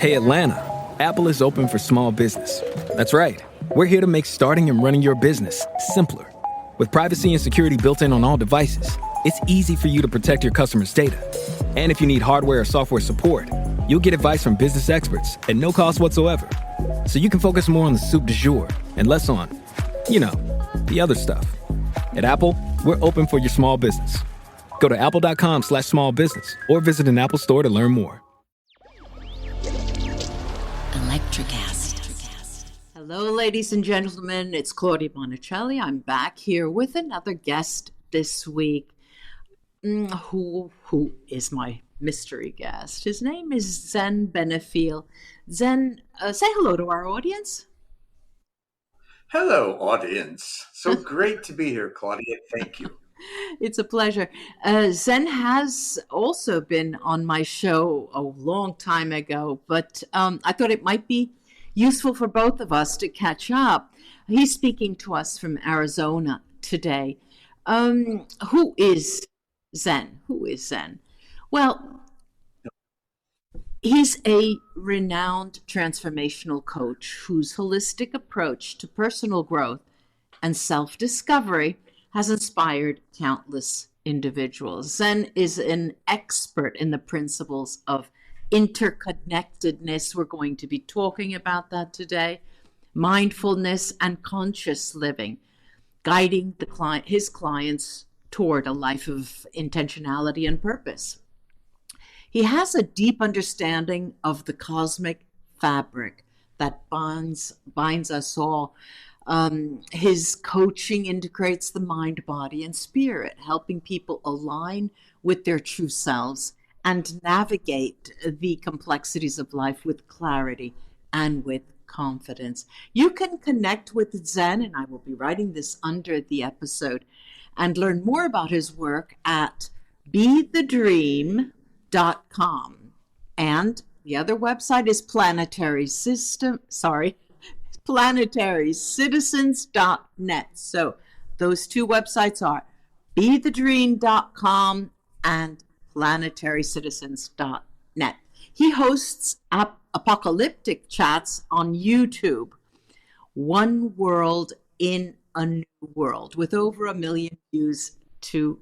Hey Atlanta, Apple is open for small business. That's right. We're here to make starting and running your business simpler. With privacy and security built in on all devices, it's easy for you to protect your customers' data. And if you need hardware or software support, you'll get advice from business experts at no cost whatsoever. So you can focus more on the soup du jour and less on, the other stuff. At Apple, we're open for your small business. Go to apple.com/small business or visit an Apple store to learn more. Hello, ladies and gentlemen. It's Claudia Bonicelli. I'm back here with another guest this week. Who is my mystery guest? His name is Zen Benefiel. Zen, say hello to our audience. Hello, audience. So great to be here, Claudia. Thank you. It's a pleasure. Zen has also been on my show a long time ago, but I thought it might be useful for both of us to catch up. He's speaking to us from Arizona today. Who is Zen? Well, he's a renowned transformational coach whose holistic approach to personal growth and self-discovery has inspired countless individuals. Zen is an expert in the principles of interconnectedness. We're going to be talking about that today. Mindfulness and conscious living, guiding his clients toward a life of intentionality and purpose. He has a deep understanding of the cosmic fabric that binds us all. His coaching integrates the mind, body, and spirit, helping people align with their true selves and navigate the complexities of life with clarity and with confidence. You can connect with Zen, and I will be writing this under the episode, and learn more about his work at BeTheDream.com. And the other website is planetarycitizens.net. So those two websites are BeTheDream.com and planetarycitizens.net. He hosts apocalyptic chats on YouTube, One World in a New World, with over 1 million views to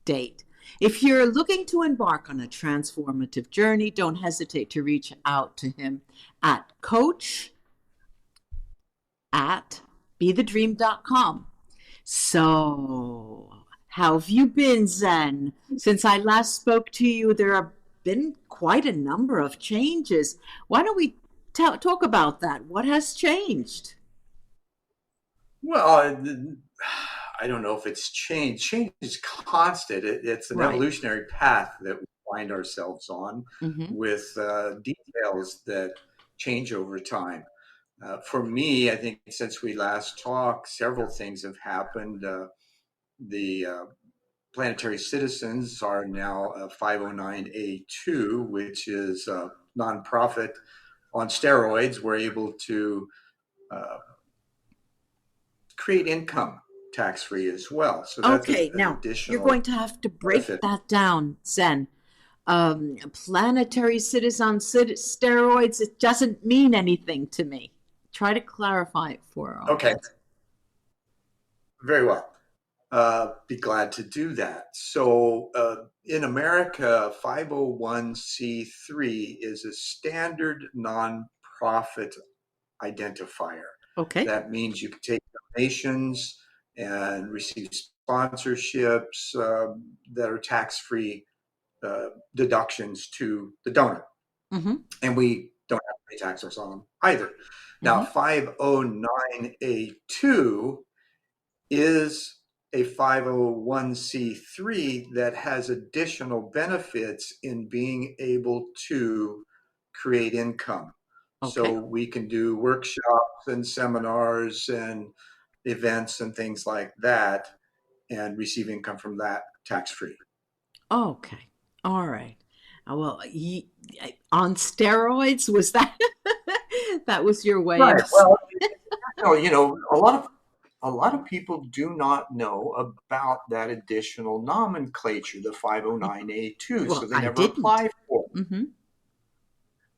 date. If you're looking to embark on a transformative journey, don't hesitate to reach out to him at coach@BeTheDream.com. So, how have you been, Zen? Since I last spoke to you, there have been quite a number of changes. Why don't we talk about that? What has changed? Well, I don't know if it's changed. Change is constant. It's an evolutionary path that we find ourselves on with details that change over time. For me, I think since we last talked, several things have happened. The Planetary Citizens are now a 509(a)(2), which is a nonprofit on steroids. We're able to create income tax-free as well. So that's now you're going to have to break that down, Zen. Planetary Citizens on steroids, it doesn't mean anything to me. Try to clarify it for us. Okay. Very well. Be glad to do that. So in America, 501c3 is a standard nonprofit identifier. Okay. That means you can take donations and receive sponsorships that are tax-free deductions to the donor. And we don't have to pay taxes on them either. Now, 509(a)(2) is a 501c3 that has additional benefits in being able to create income. So we can do workshops and seminars and events and things like that and receive income from that tax-free. Okay. All right. Well, on steroids, was that that was your way of Well, a lot of people do not know about that additional nomenclature, the 509(a)(2), so they never apply for it.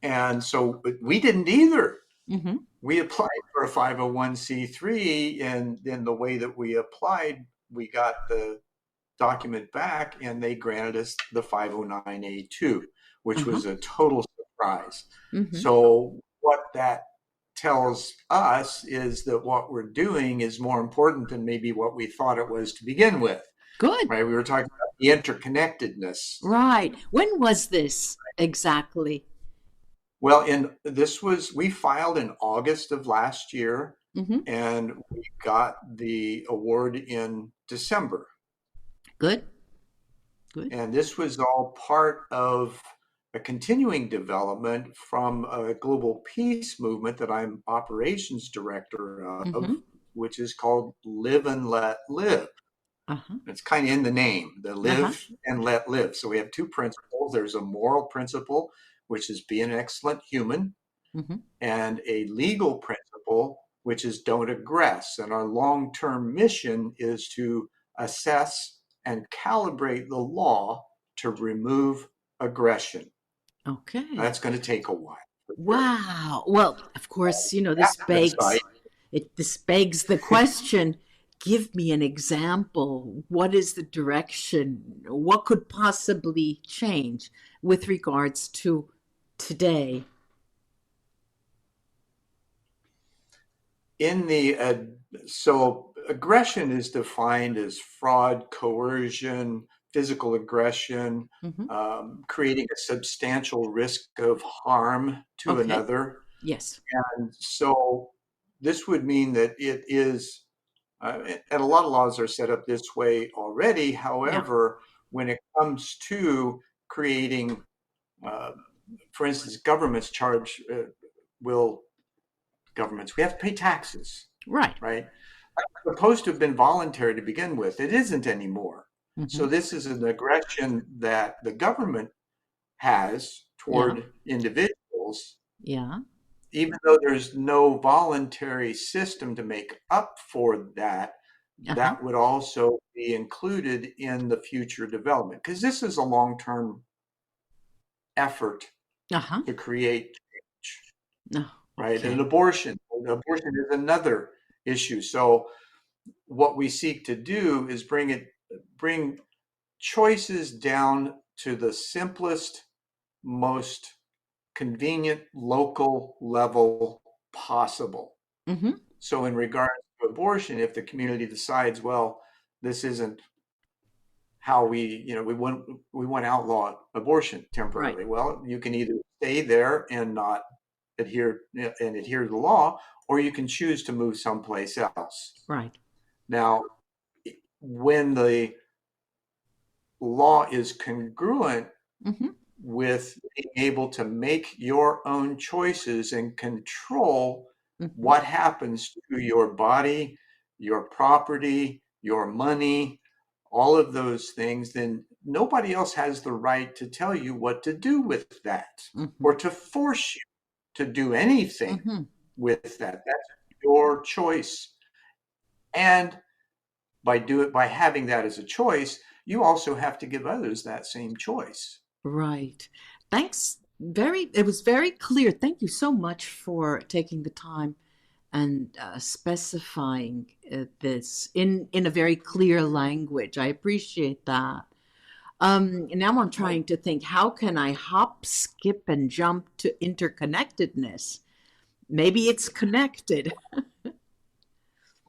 And so we didn't either. Mm-hmm. We applied for a 501c3, and in the way that we applied, we got the document back and they granted us the 509A2, which Uh-huh. was a total surprise. Mm-hmm. So what that tells us is that what we're doing is more important than maybe what we thought it was to begin with. Good. Right? We were talking about the interconnectedness. Right. When was this exactly? Well, we filed in August of last year, Mm-hmm. and we got the award in December. Good. Good. And this was all part of a continuing development from a global peace movement that I'm operations director of, Mm-hmm. which is called Live and Let Live. Uh-huh. It's kind of in the name, the Uh-huh. live and let live. So we have two principles. There's a moral principle, which is be an excellent human, Mm-hmm. and a legal principle, which is don't aggress. And our long-term mission is to assess and calibrate the law to remove aggression. Okay. That's going to take a while. Wow. Well, of course, That aside, this begs the question, give me an example. What is the direction? What could possibly change with regards to today? so aggression is defined as fraud, coercion, physical aggression, Mm-hmm. creating a substantial risk of harm to Okay. another. Yes. And so this would mean that it is, and a lot of laws are set up this way already. Yeah. However, when it comes to creating, uh, for instance, will governments, we have to pay taxes, Right. right? It's supposed to have been voluntary to begin with. It isn't anymore. Mm-hmm. So this is an aggression that the government has Yeah. toward individuals, Yeah. even though there's no voluntary system to make up for that. Uh-huh. That would also be included in the future development, because this is a long-term effort Uh-huh. to create change, Oh, right? And okay. abortion is another issue. So what we seek to do is bring choices down to the simplest, most convenient local level possible. Mm-hmm. So in regards to abortion, if the community decides, well, this isn't how we want to outlaw abortion Right. temporarily. Well, you can either stay there and not adhere to the law, or you can choose to move someplace else. Right. Now, when the law is congruent Mm-hmm. with being able to make your own choices and control Mm-hmm. what happens to your body, your property, your money, all of those things, then nobody else has the right to tell you what to do with that Mm-hmm. or to force you to do anything Mm-hmm. with that. That's your choice. And by having that as a choice, you also have to give others that same choice. Right. Thanks. It was very clear. Thank you so much for taking the time and specifying this in a very clear language. I appreciate that. Now I'm trying to think, how can I hop, skip, and jump to interconnectedness? Maybe it's connected.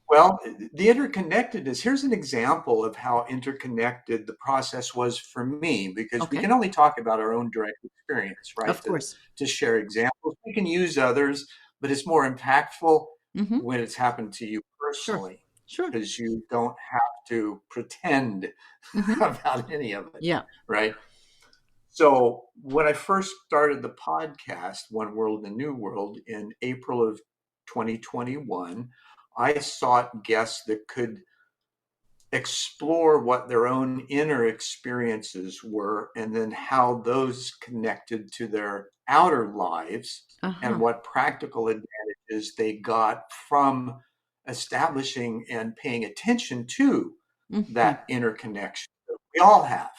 Well, the interconnectedness, here's an example of how interconnected the process was for me, because we Okay. can only talk about our own direct experience, right? Of course. To share examples. We can use others, but it's more impactful Mm-hmm. when it's happened to you Sure. personally, Sure. because you don't have to pretend Mm-hmm. about any of it, Yeah. right? So when I first started the podcast, One World, a New World, in April of 2021, I sought guests that could explore what their own inner experiences were and then how those connected to their outer lives and Uh-huh. what practical advantages they got from establishing and paying attention to Mm-hmm. that interconnection that we all have,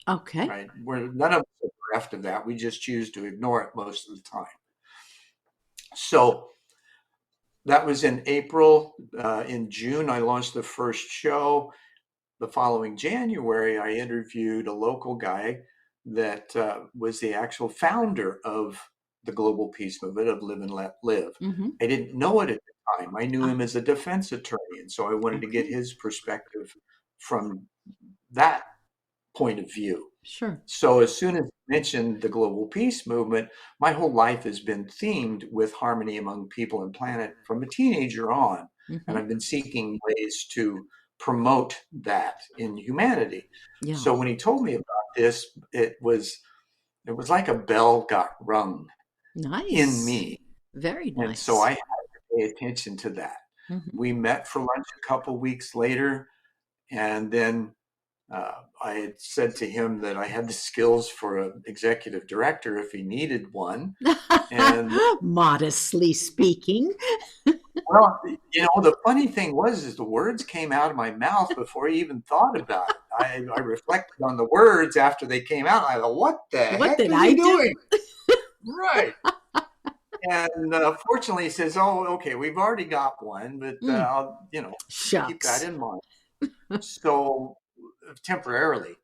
Okay. right? Where none of us are bereft of that. We just choose to ignore it most of the time. So that was in April. In June, I launched the first show. The following January, I interviewed a local guy that was the actual founder of the global peace movement of Live and Let Live. I didn't know it at the time. I knew him as a defense attorney, and so I wanted to get his perspective from that point of view. Sure. So as soon as I mentioned the global peace movement, my whole life has been themed with harmony among people and planet from a teenager on. And I've been seeking ways to promote that in humanity. Yeah. So when he told me about this, it was like a bell got rung in me. Very nice. And so I had to pay attention to that. We met for lunch a couple weeks later, and then I had said to him that I had the skills for an executive director if he needed one. And modestly speaking. well, the funny thing is the words came out of my mouth before he even thought about it. I reflected on the words after they came out. I thought, what the heck is he doing? Right. And fortunately, he says, "Oh, okay, we've already got one, but I'll, keep that in mind." So temporarily,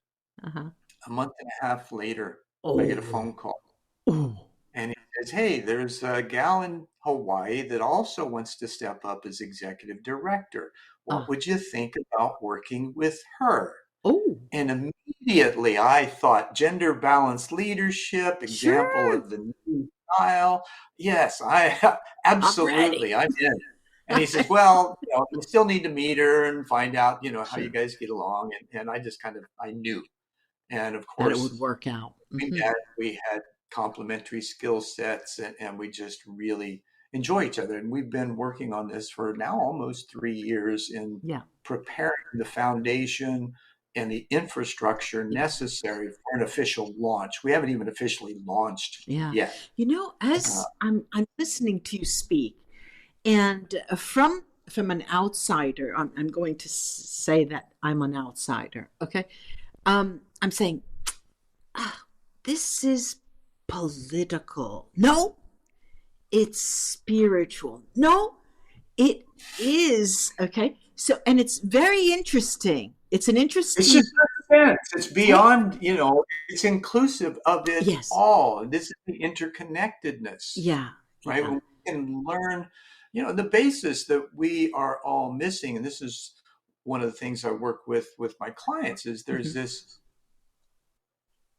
a month and a half later, I get a phone call. And he says, "Hey, there's a gal in Hawaii that also wants to step up as executive director. What would you think about working with her?" And immediately I thought gender balanced leadership, example of the new style. Yes, I absolutely, I'm in. And he says, "Well, you still need to meet her and find out, how you guys get along." And I just I knew. And of course, that it would work out. We had complementary skill sets, and we just really enjoy each other. And we've been working on this for now almost 3 years in preparing the foundation and the infrastructure necessary for an official launch. We haven't even officially launched yet. As I'm listening to you speak, and from an outsider, I'm going to say that I'm an outsider. Okay, I'm saying, this is political. No, it's spiritual. No, it is. Okay, so and it's very interesting. It's an interesting. It's just sense. It's beyond, it's inclusive of it all. This is the interconnectedness. Right. When we can learn, the basis that we are all missing, and this is one of the things I work with my clients, is there's this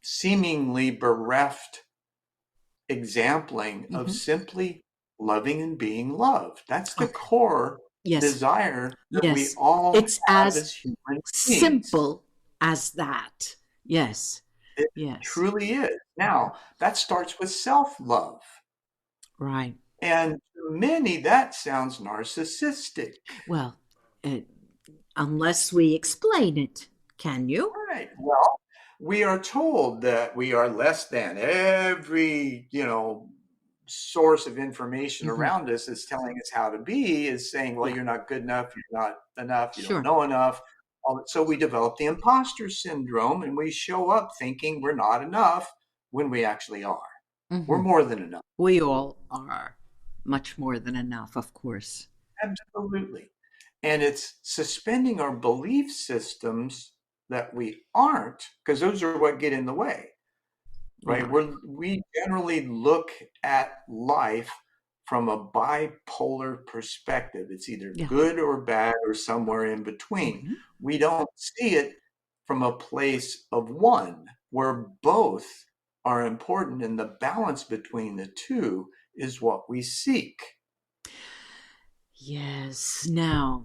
seemingly bereft exempling of simply loving and being loved. That's the core desire that we all have as human beings. Simple as that. Yes. It truly is. Now, that starts with self-love. Right. And to many, that sounds narcissistic. Well, unless we explain it, can you? Right. Well, we are told that we are less than. Every, source of information around us is telling us how to be, is saying, well, you're not good enough, you're not enough, you don't know enough. So we develop the imposter syndrome, and we show up thinking we're not enough when we actually are. We're more than enough. We all are much more than enough, of course. Absolutely. And it's suspending our belief systems that we aren't, because those are what get in the way. Right? We generally look at life from a bipolar perspective. It's either good or bad or somewhere in between. We don't see it from a place of one, where both are important, and the balance between the two is what we seek. Yes. Now,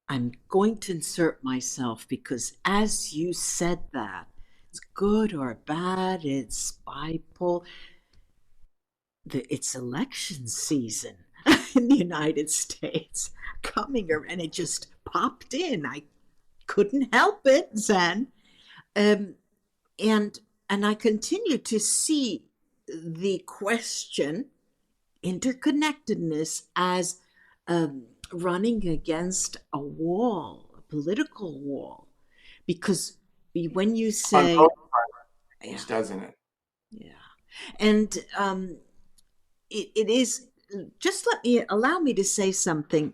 I'm going to insert myself, because as you said that, it's good or bad, it's bipolar. It's election season in the United States coming, and it just popped in. I couldn't help it, Zen. And I continue to see the question, interconnectedness, as running against a wall, a political wall, because when you say, doesn't it? Yeah. And it is, just allow me to say something.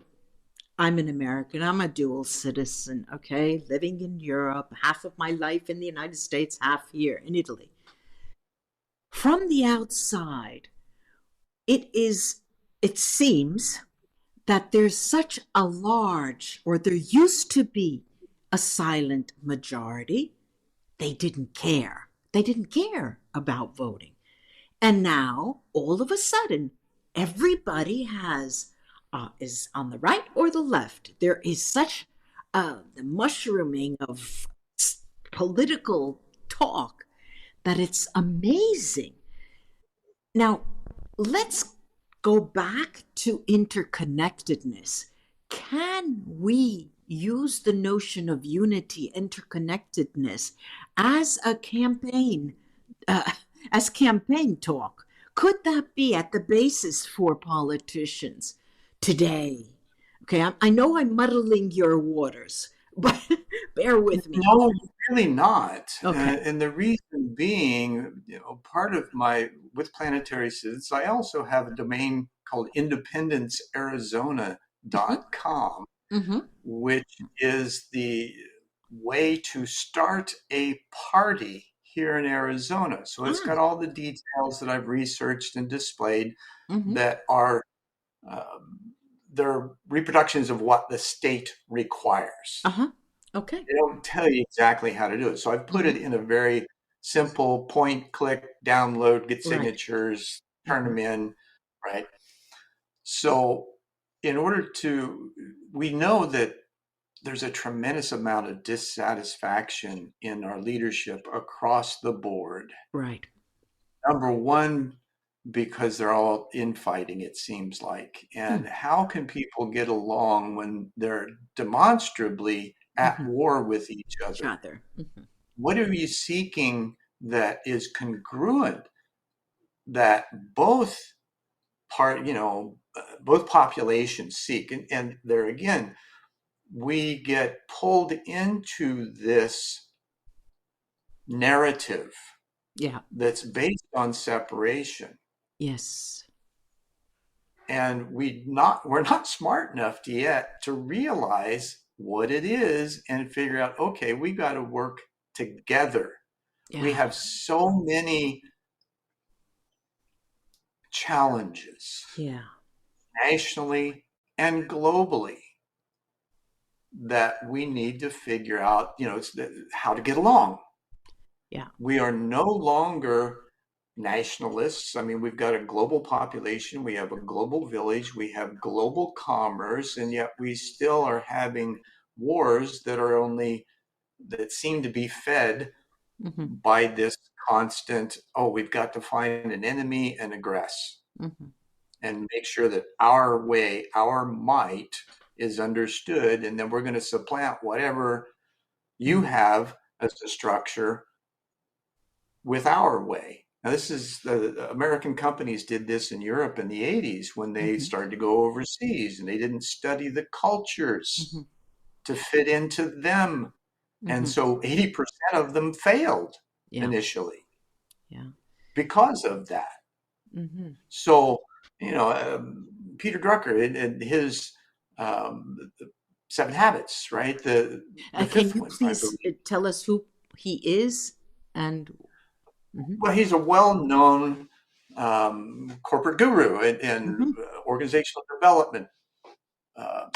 I'm an American. I'm a dual citizen, okay? Living in Europe, half of my life in the United States, half here in Italy. From the outside, it seems that there's such a large, or there used to be a silent majority. They didn't care. They didn't care about voting. And now, all of a sudden, everybody is on the right or the left. There is such the mushrooming of political talk that it's amazing. Now, let's go back to interconnectedness. Can we use the notion of unity, interconnectedness, as a campaign, uh, as campaign talk? Could that be at the basis for politicians today? Okay, I know I'm muddling your waters, but bear with me. No, really not. Okay. And the reason being, part of my, with Planetary Citizens, I also have a domain called independencearizona.com, Mm-hmm. which is the way to start a party here in Arizona. So it's Ah. got all the details that I've researched and displayed Mm-hmm. that are they're reproductions of what the state requires. Uh-huh. Okay. They don't tell you exactly how to do it. So I've put Mm-hmm. it in a very simple point, click, download, get Right. signatures, turn Mm-hmm. them in, right? So in order we know that there's a tremendous amount of dissatisfaction in our leadership across the board. Right. Number one, because they're all infighting, it seems like. Hmm. And how can people get along when they're demonstrably at Mm-hmm. war with each Each other? other. Mm-hmm. What are you seeking that is congruent, that both both populations seek? And there again, we get pulled into this narrative Yeah. that's based on separation, Yes. and we're not smart enough yet to realize what it is and figure out, okay, we got to work together. We Yeah. have so many challenges Yeah. nationally and globally that we need to figure out, how to get along. Yeah. We are no longer nationalists. I mean, we've got a global population, we have a global village, we have global commerce, and yet we still are having wars that seem to be fed Mm-hmm. by this constant, oh, we've got to find an enemy and aggress Mm-hmm. and make sure that our way, our might is understood, and then we're going to supplant whatever you Mm-hmm. have as a structure with our way. Now, this is the American companies did this in Europe in the 80s when they Mm-hmm. started to go overseas, and they didn't study the cultures Mm-hmm. to fit into them. And Mm-hmm. so 80% of them failed Yeah. initially Yeah. because of that. Mm-hmm. So, Peter Drucker and his um, Seven Habits, right? The Can fifth you one, I please believe. tell us who he is? And mm-hmm. Well, he's a well-known corporate guru and Mm-hmm. organizational development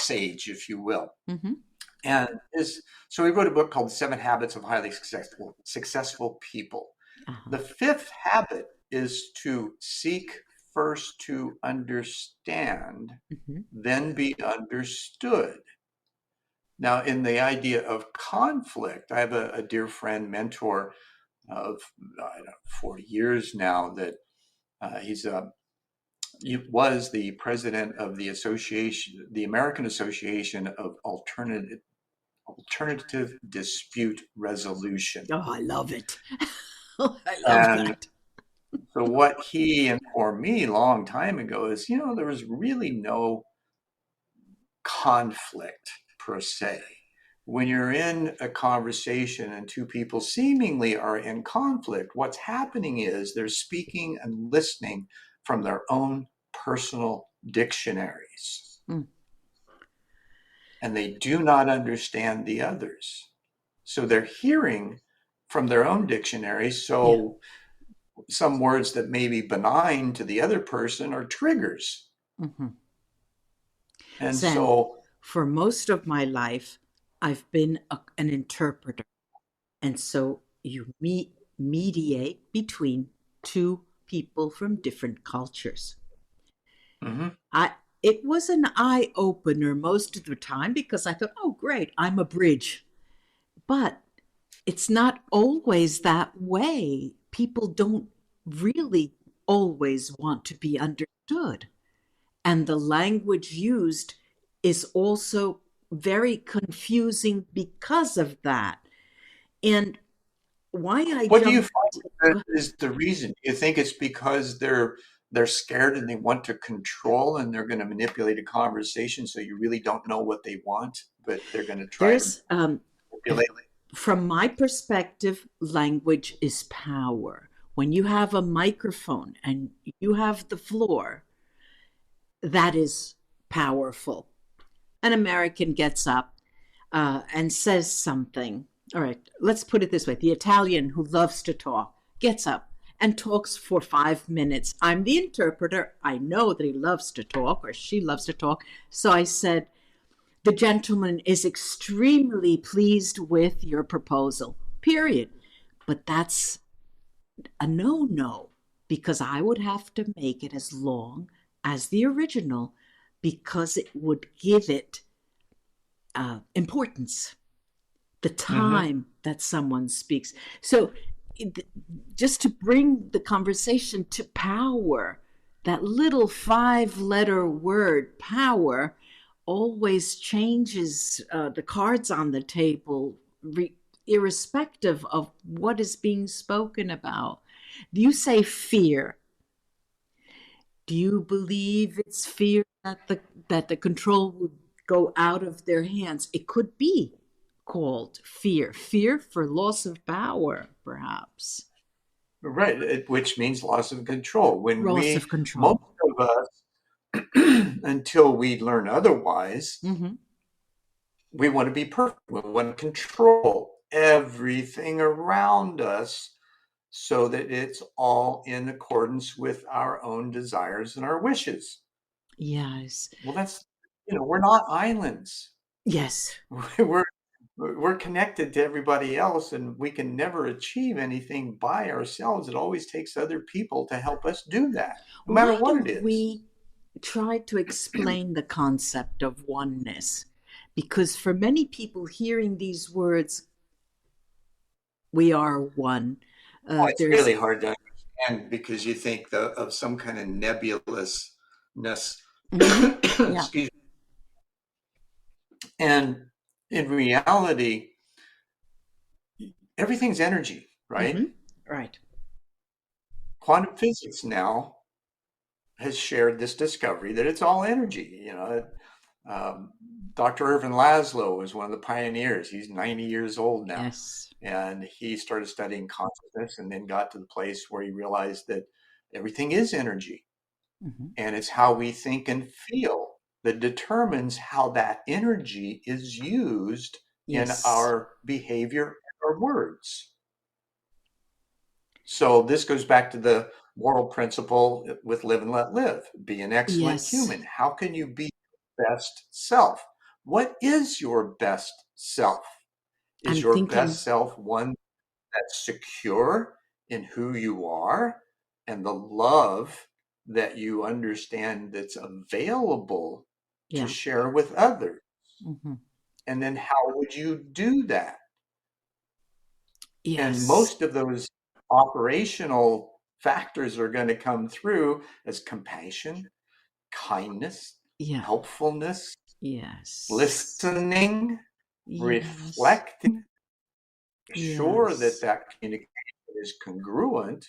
sage, if you will. Mm-hmm. And so he wrote a book called Seven Habits of Highly Successful People. Uh-huh. The fifth habit is to seek first to understand, Mm-hmm. then be understood. Now, in the idea of conflict, I have a dear friend, mentor of 40 years now, that he was the president of the American Association of Alternative Dispute Resolution. Oh, I love it. I love And that. so what he informed me a long time ago is, there was really no conflict per se. when you're in a conversation and two people seemingly are in conflict, what's happening is they're speaking and listening from their own personal dictionaries. Mm. And they do not understand the others. So they're hearing from their own dictionary. So some words that may be benign to the other person are triggers. Mm-hmm. And Zen, so for most of my life, I've been an interpreter. And so you mediate between two people from different cultures. mm-hmm. It was an eye opener most of the time because I thought, oh, great, I'm a bridge. But it's not always that way. People don't really always want to be understood. And the language used is also very confusing because of that. And why I What do you jumped. find is the reason? Do you think it's because they're scared and they want to control and they're going to manipulate a conversation so you really don't know what they want, but they're going to try to There's, manipulate? from my perspective, language is power. When you have a microphone and you have the floor, that is powerful. An American gets up and says something. All right, let's put it this way. The Italian who loves to talk gets up and talks for 5 minutes. I'm the interpreter. I know that he loves to talk or she loves to talk. So I said, the gentleman is extremely pleased with your proposal, period. But that's a no because I would have to make it as long as the original because it would give it importance, the time that someone speaks. So, just to bring the conversation to power, that little 5-letter word, power, always changes the cards on the table, irrespective of what is being spoken about. You say fear. Do you believe it's fear that the control would go out of their hands? It could be called fear. Fear for loss of power, perhaps. Right, which means loss of control. Loss of Most control. of us, until we learn otherwise, Mm-hmm. we want to be perfect. We want to control everything around us so that it's all in accordance with our own desires and our wishes. Yes. Well, we're not islands. Yes. We're we're connected to everybody else, and we can never achieve anything by ourselves. It always takes other people to help us do that, no matter Why what it don't is. we try to explain the concept of oneness? Because for many people hearing these words, we are one. It's There's really hard to understand because you think of some kind of nebulousness. mm-hmm. Yeah. Excuse me. And in reality, everything's energy, Mm-hmm. right? Right. Quantum physics now has shared this discovery that it's all energy. Um, Dr. Irvin Laszlo is one of the pioneers. He's 90 years old now. Yes. And he started studying consciousness and then got to the place where he realized that everything is energy. Mm-hmm. And it's how we think and feel that determines how that energy is used in Yes. our behavior and our words. So this goes back to the moral principle with live and let live. Be an excellent Yes. human. How can you be your best self? What is your best self? Is I'm your thinking, best self one that's secure in who you are and the love that you understand that's available to yeah. share with others? Mm-hmm. And then how would you do that? And Yes. most of those operational factors are going to come through as compassion, kindness, Yeah. helpfulness, Yes. listening, Yes. reflecting, sure that Yes. that communication is congruent.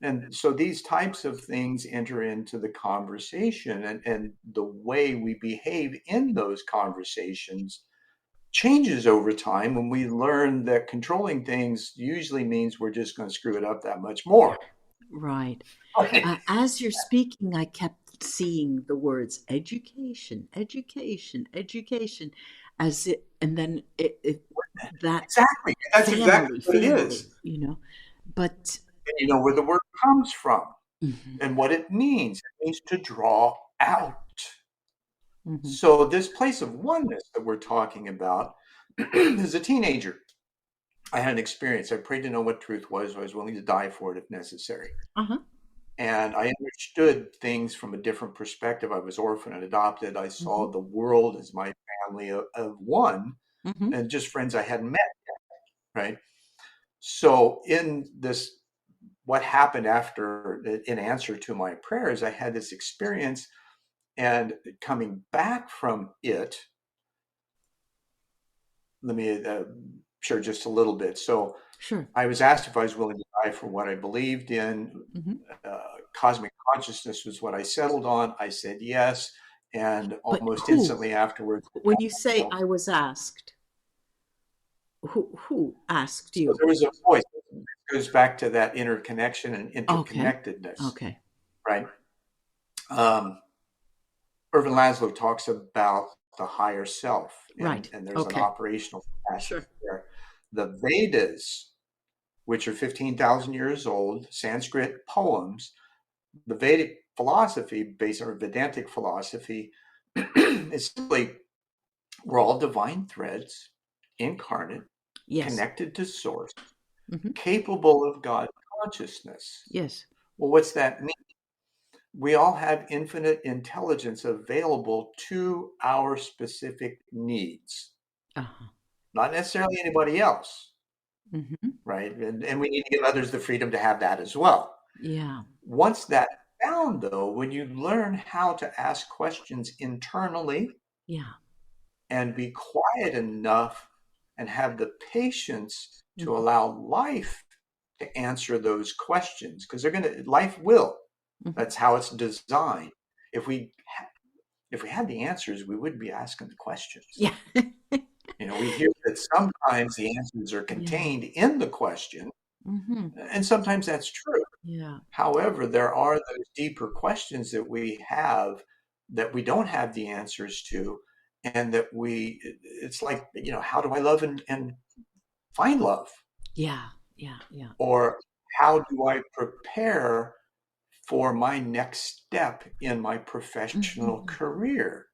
And so these types of things enter into the conversation, and the way we behave in those conversations changes over time when we learn that controlling things usually means we're just going to screw it up that much more. Right. As you're speaking, I kept seeing the words education, education, education, as it, and then that Exactly. That's exactly what it family, is. but And you know where the word comes from mhm, and what it means. It means to draw out. mhm, So this place of oneness that we're talking about, as a teenager, I had an experience. I prayed to know what truth was. I was willing to die for it if necessary. uh-huh, And I understood things from a different perspective. I was orphaned and adopted. I mhm, saw the world as my family of one mhm, and just friends I hadn't met, right? So in this, what happened after, in answer to my prayers, I had this experience, and coming back from it, let me share just a little bit. So sure, I was asked if I was willing to die for what I believed in. mhm. Cosmic consciousness was what I settled on. I said yes. And But almost who, instantly afterwards, I when found you say myself. I was asked, who asked So you? there was a voice. It goes back to that interconnection and Okay, interconnectedness, okay, right? Um, Irvin Laszlo talks about the higher self, right, and there's an okay, operational capacity sure, there. The Vedas, which are 15,000 years old, Sanskrit poems, the Vedic philosophy, based on Vedantic philosophy, is simply we're all divine threads, incarnate, yes, connected to source, hmm, capable of God consciousness. yes, Well, what's that mean? We all have infinite intelligence available to our specific needs, uh-huh, not necessarily anybody else, hmm, right? And we need to give others the freedom to have that as well. yeah, Once that's found, though, when you learn how to ask questions internally yeah, and be quiet enough and have the patience to hmm, allow life to answer those questions, because life will. hmm, That's how it's designed. If we if we had the answers, we wouldn't be asking the questions. yeah, You know, we hear that sometimes the answers are yeah, contained in the question, hmm, and sometimes that's true. yeah, However, there are those deeper questions that we have that we don't have the answers to, and that it's like, how do I love and find love? yeah, yeah, yeah. Or how do I prepare for my next step in my professional Hmm. career?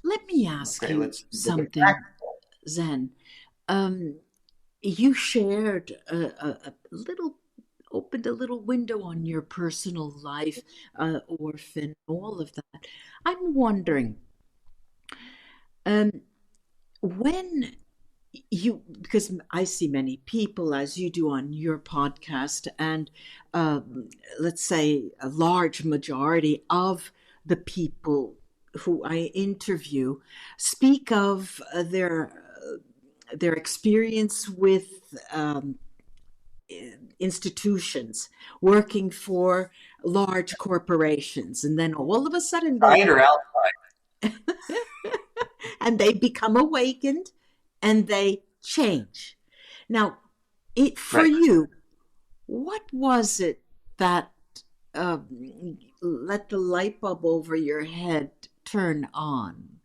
Let me ask Okay, you let's get back. something, Zen. Um, you shared a little, opened a little window on your personal life, orphan, all of that. I'm wondering, um, when because I see many people as you do on your podcast, and let's say a large majority of the people who I interview speak of their experience with institutions, working for large corporations, and then all of a sudden Inside or outside? they become awakened and they change. Now, it for Right. you, what was it that uh, let the light bulb over your head turn on?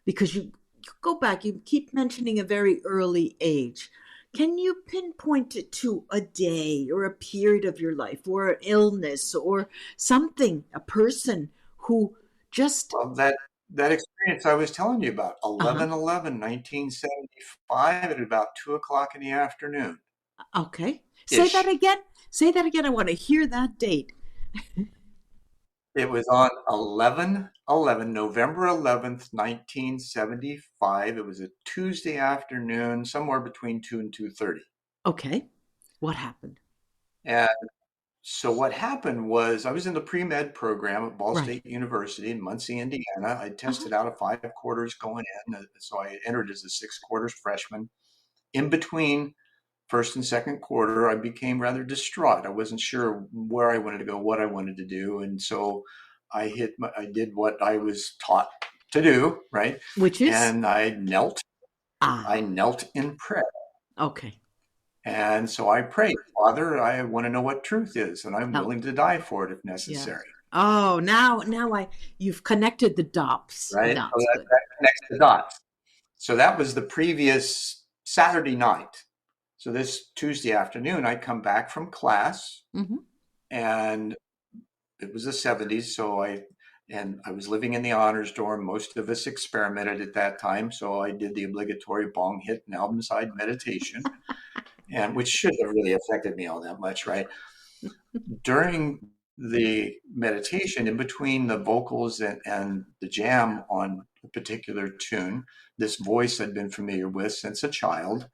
Because you go back, you keep mentioning a very early age. Can you pinpoint it to a day or a period of your life or an illness or something, a person who just, Well, that experience I was telling you about, uh huh, 11/11/1975 at about 2 o'clock in the afternoon okay. Say that ish. again. Say that again. I want to hear that date. It was on 11/11, November 11th, 1975. It was a Tuesday afternoon, somewhere between 2 and 2:30. Okay. What happened? And so what happened was I was in the pre-med program at Ball Right. State University in Muncie, Indiana. I Uh huh. tested out of 5 quarters going in, so I entered as a 6 quarters freshman. In between first and second quarter, I became rather distraught. I wasn't sure where I wanted to go, what I wanted to do, and so I did what I was taught to do, right? Which is? And I knelt. I knelt in prayer. Okay. And so I prayed, Father, I want to know what truth is, and I'm Help. willing to die for it if Yeah. necessary. Oh, now you've connected the dots. Right? Dots. So that connects the dots. So that was the previous Saturday night. So this Tuesday afternoon, I come back from class, and it was the 70s. So I was living in the honors dorm. Most of us experimented at that time. So I did the obligatory bong hit and album side meditation, and which shouldn't have really affected me all that much, right? During the meditation, in between the vocals and the jam on a particular tune, this voice I'd been familiar with since a child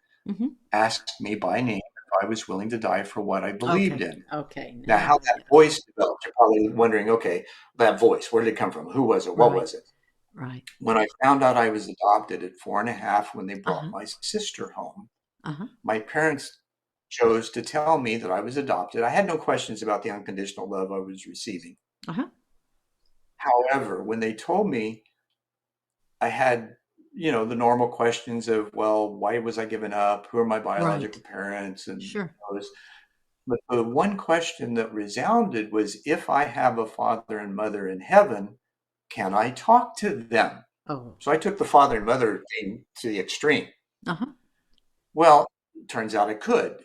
asked me by name if I was willing to die for what I believed in. Okay. Now, how that voice developed, you're probably wondering, okay, that voice, where did it come from? Who was it? What was it? Right. When I found out I was adopted at 4.5, when they brought my sister home, my parents chose to tell me that I was adopted. I had no questions about the unconditional love I was receiving. However, when they told me, I had, the normal questions of, well, why was I given up? Who are my biological parents? And those. But the one question that resounded was, if I have a father and mother in heaven, can I talk to them? Oh. So I took the father and mother thing to the extreme. Well, it turns out I could.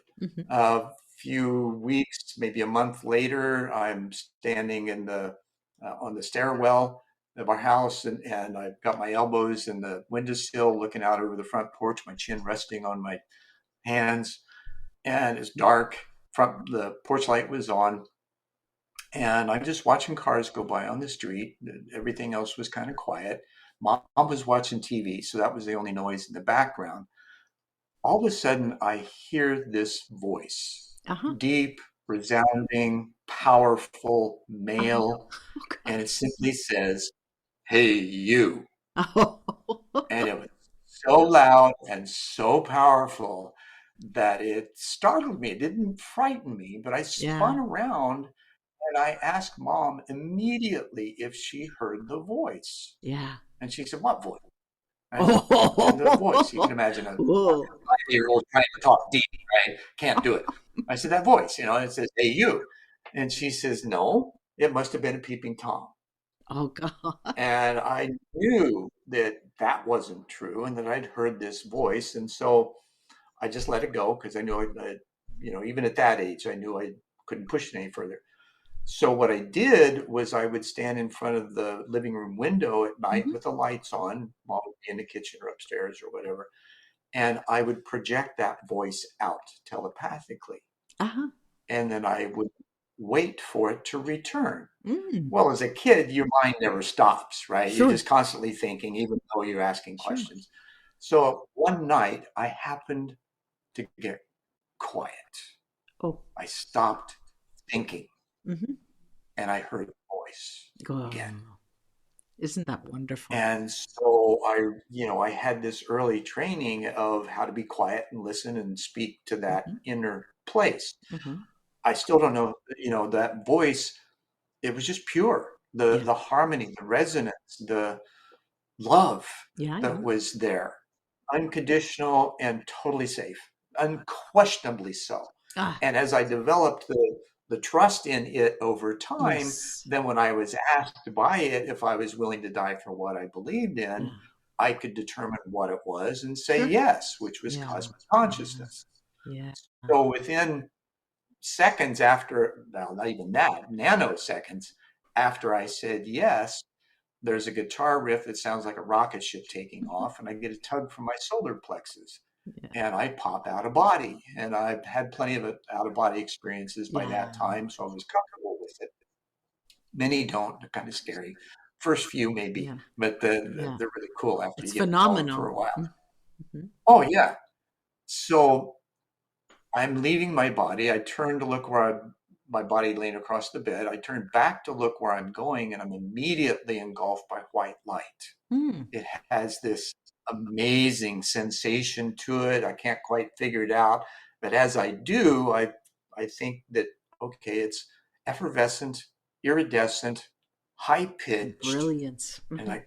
A few weeks, maybe a month later, I'm standing in on the stairwell of our house, and I've got my elbows in the windowsill looking out over the front porch, my chin resting on my hands, and it's dark. The porch light was on, and I'm just watching cars go by on the street. Everything else was kind of quiet. Mom was watching TV, so that was the only noise in the background. All of a sudden, I hear this voice, deep, resounding, powerful, male, and it simply says, "Hey, you." And it was so loud and so powerful that it startled me. It didn't frighten me, but I spun around and I asked Mom immediately if she heard the voice. Yeah. And she said, "What voice?" I said, the voice. You can imagine a 5-year-old trying to talk deep, right? Can't do it. I said, that voice, it says, "Hey, you." And she says, "No, it must have been a peeping Tom." Oh, God. And I knew that that wasn't true and that I'd heard this voice. And so I just let it go because I knew, even at that age, I knew I couldn't push it any further. So what I did was I would stand in front of the living room window at night with the lights on. Mom would be in the kitchen or upstairs or whatever. And I would project that voice out telepathically. And then I would wait for it to return. Well, as a kid, your mind never stops, right? You're just constantly thinking, even though you're asking questions. So one night I happened to get quiet. I stopped thinking. And I heard the voice again. Isn't that wonderful? And so I had this early training of how to be quiet and listen and speak to that inner place. I still don't know, that voice, it was just pure. The harmony, the resonance, the love that was there. Unconditional and totally safe. Unquestionably so. And as I developed the trust in it over time, then when I was asked by it if I was willing to die for what I believed in, I could determine what it was and say yes, which was cosmic consciousness. So within seconds after, well, not even that, nanoseconds after I said yes, there's a guitar riff that sounds like a rocket ship taking off, and I get a tug from my solar plexus. And I pop out of body. And I've had plenty of out of body experiences by that time, so I was comfortable with it. Many don't; they're kind of scary. First few maybe, but they're really cool after you get going for a while. Oh yeah. So I'm leaving my body. I turn to look where my body laying across the bed. I turn back to look where I'm going, and I'm immediately engulfed by white light. It has this amazing sensation to it. I can't quite figure it out. But as I do, I think that, okay, it's effervescent, iridescent, high-pitched. Brilliance. And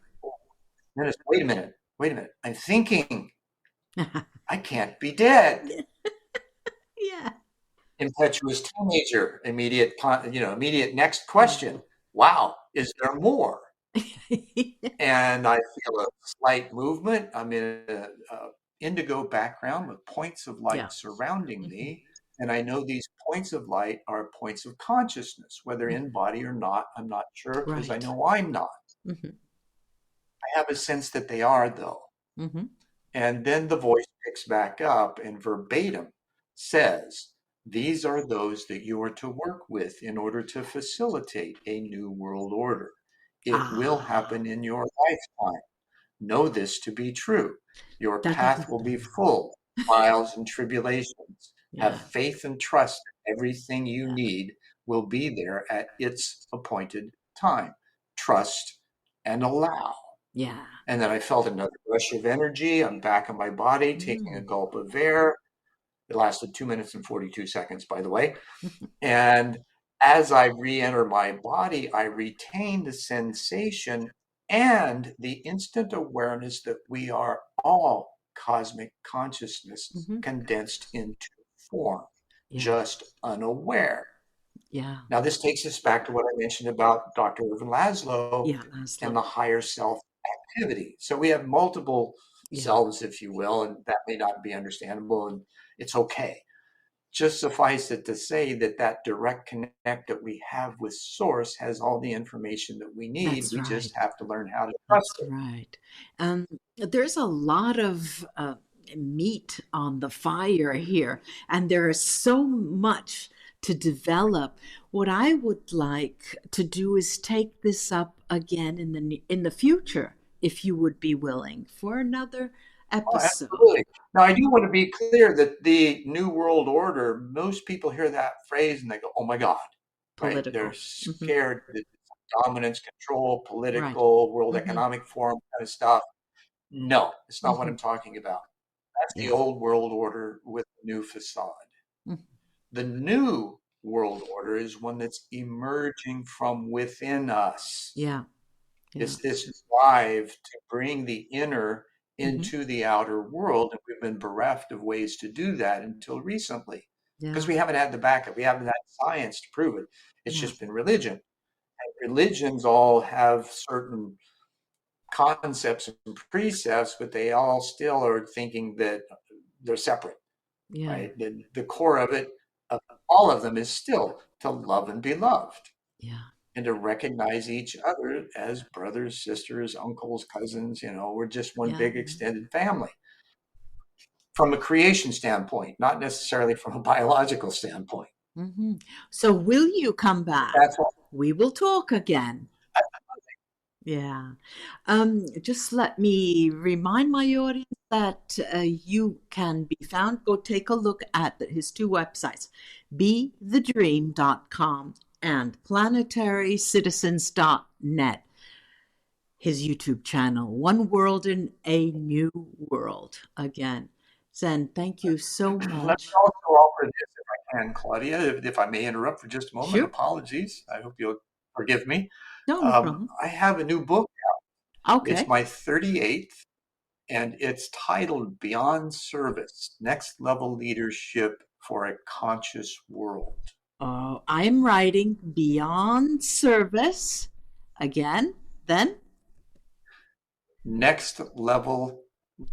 wait a minute. I'm thinking. I can't be dead. Yeah. Impetuous teenager, immediate next question. Wow, is there more? And I feel a slight movement. I'm in a indigo background with points of light Yeah. surrounding me. And I know these points of light are points of consciousness, whether in body or not. I'm not sure because I Right. know I'm not. Mm-hmm. I have a sense that they are, though. Mm-hmm. And then the voice picks back up and verbatim says, these are those that you are to work with in order to facilitate a new world order. It will Ah, happen in your lifetime. Know this to be true. Your da, da, da, path will da. be full of trials and tribulations. Have Yeah. faith and trust that everything you need will be there at its appointed time. Trust and allow. Yeah. And then I felt another rush of energy. I'm back in my body, taking a Mm. gulp of air. It lasted 2 minutes and 42 seconds, by the way. And as I re enter my body, I retain the sensation and the instant awareness that we are all cosmic consciousness Mm-hmm. condensed into form, Yeah. just unaware. Yeah. Now, this takes us back to what I mentioned about Dr. Irvin Laszlo Yeah. and Laszlo. the higher self activity. So we have multiple Yeah. selves, if you will, and that may not be understandable, and it's okay. Just suffice it to say that that direct connect that we have with Source has all the information that we need. That's We right. just have to learn how to trust That's it. right. There's a lot of meat on the fire here, and there is so much to develop. What I would like to do is take this up again in the future, if you would be willing, for another Oh, episode. absolutely. Now, I do want to be clear that the New World Order, most people hear that phrase and they go, oh my God, right? They're Political. Hmm. scared that it's dominance, control, Right. political, World Hmm. Economic Forum kind of stuff. No, it's not what Hmm. I'm talking about. That's the Yeah. old world order with the new facade. Mhm. The new world order is one that's emerging from within us. Yeah. Yeah. It's this drive to bring the inner Hmm. into the outer world. And we've been bereft of ways to do that until recently because Yeah. we haven't had the backup. We haven't had science to prove it. It's Yeah. just been religion. And religions all have certain concepts and precepts, but they all still are thinking that they're separate, Yeah. right? The core of it, of all of them, is still to love and be loved Yeah. and to recognize each other as brothers, sisters, uncles, cousins. We're just one Yeah. big extended family from a creation standpoint, not necessarily from a biological standpoint. Hmm. So will you come back? That's all. We will talk again. Yeah. Just let me remind my audience that you can be found. Go take a look at his two websites, bethedream.com and planetarycitizens.net. His YouTube channel, One World in a New World. Again, Zen, thank you so Let me much. also offer this, if I can, Claudia, if I may interrupt for just a moment. Sure. Apologies. I hope you'll forgive me. No, no problem. I have a new book. It's Okay. my 38th, and it's titled Beyond Service: Next Level Leadership for a Conscious World. I'm writing Beyond Service again, then. Next Level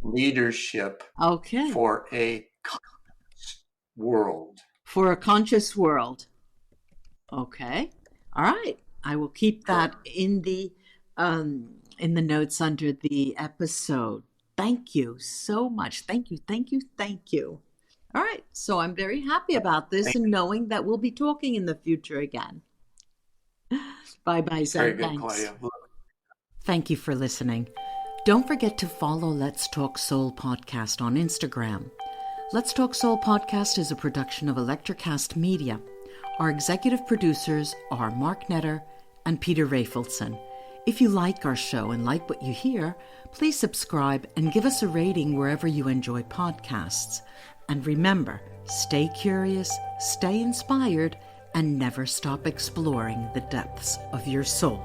Leadership Okay. for a Conscious World. For a conscious world. Okay. All right. I will keep that Correct. in the notes under the episode. Thank you so much. Thank you. Thank you. Thank you. All right. So I'm very happy about this Thank and you. knowing that we'll be talking in the future again. Bye bye, Very Zen. good, Thanks. Claudia. Thank you for listening. Don't forget to follow Let's Talk Soul Podcast on Instagram. Let's Talk Soul Podcast is a production of Electrocast Media. Our executive producers are Mark Netter and Peter Rafelson. If you like our show and like what you hear, please subscribe and give us a rating wherever you enjoy podcasts. And remember, stay curious, stay inspired, and never stop exploring the depths of your soul.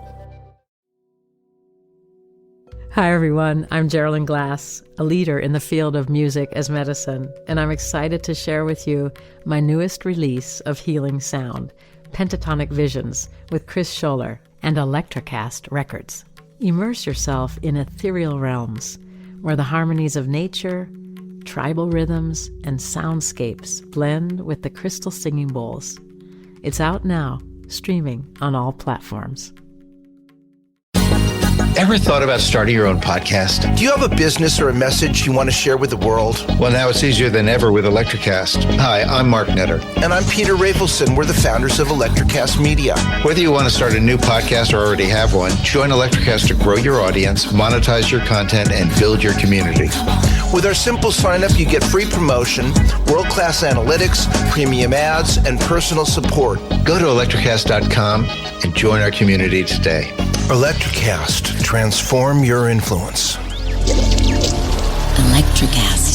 Hi, everyone. I'm Geraldine Glass, a leader in the field of music as medicine, and I'm excited to share with you my newest release of healing sound, Pentatonic Visions, with Chris Scholler and Electrocast Records. Immerse yourself in ethereal realms where the harmonies of nature, tribal rhythms, and soundscapes blend with the crystal singing bowls. It's out now, streaming on all platforms. Ever thought about starting your own podcast? Do you have a business or a message you want to share with the world? Well, now it's easier than ever with Electrocast. Hi, I'm Mark Netter. And I'm Peter Rafelson. We're the founders of Electrocast Media. Whether you want to start a new podcast or already have one, join Electrocast to grow your audience, monetize your content, and build your community. With our simple sign-up, you get free promotion, world-class analytics, premium ads, and personal support. Go to electrocast.com and join our community today. Electrocast. Transform your influence. Electrocast.